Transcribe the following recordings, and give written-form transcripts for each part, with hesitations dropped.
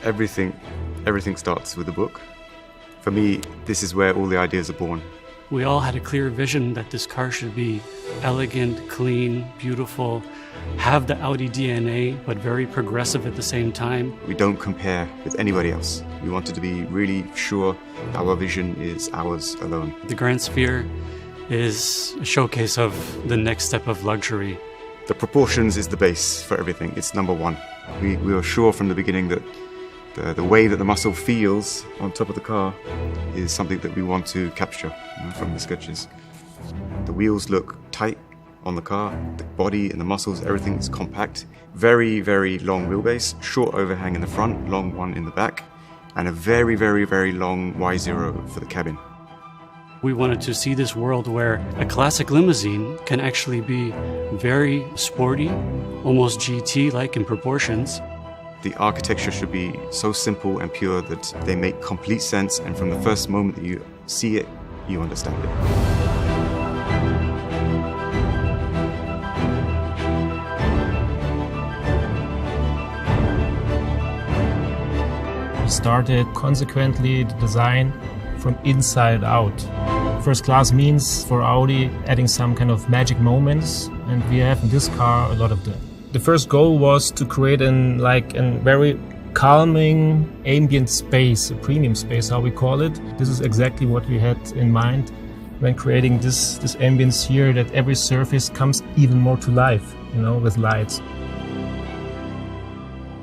Everything starts with the book. For me, this is where all the ideas are born. We all had a clear vision that this car should be elegant, clean, beautiful, have the Audi DNA, but very progressive at the same time. We don't compare with anybody else. We wanted to be really sure that our vision is ours alone. The Grandsphere is a showcase of the next step of luxury. The proportions is the base for everything. It's number one. We were sure from the beginning that the way that the muscle feels on top of the car is something that we want to capture from the sketches. The wheels look tight on the car, the body and the muscles, everything is compact. Very, very long wheelbase, short overhang in the front, long one in the back, and a very, very, very long Y0 for the cabin. We wanted to see this world where a classic limousine can actually be very sporty, almost GT-like in proportions. The architecture should be so simple and pure that they make complete sense, and from the first moment that you see it, you understand it. We started consequently the design from inside out. First class means for Audi adding some kind of magic moments, and we have in this car a lot of them. The first goal was to create a very calming ambient space, a premium space, how we call it. This is exactly what we had in mind when creating this ambience here, that every surface comes even more to life, with lights.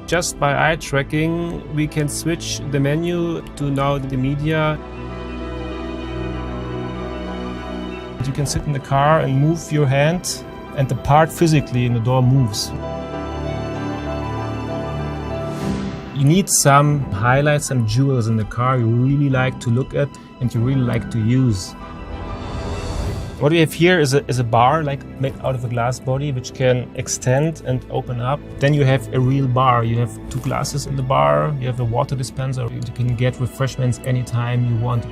Just by eye tracking, we can switch the menu to now the media. You can sit in the car and move your hand, and the part physically in the door moves. You need some highlights, some jewels in the car you really like to look at and you really like to use. What we have here is a bar made out of a glass body which can extend and open up. Then you have a real bar. You have two glasses in the bar, you have a water dispenser, you can get refreshments anytime you want.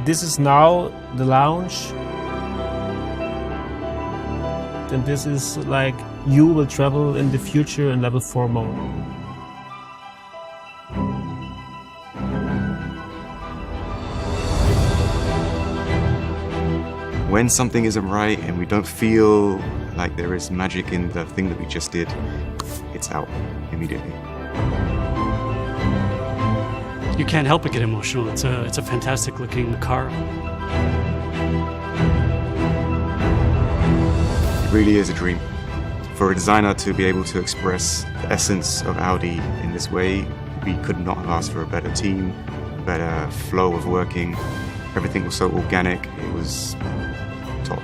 This is now the lounge, and this is like you will travel in the future in level 4 mode. When something isn't right and we don't feel like there is magic in the thing that we just did, it's out immediately. You can't help but get emotional. It's a fantastic looking car. It really is a dream. For a designer to be able to express the essence of Audi in this way, we could not have asked for a better team, a better flow of working. Everything was so organic, it was top.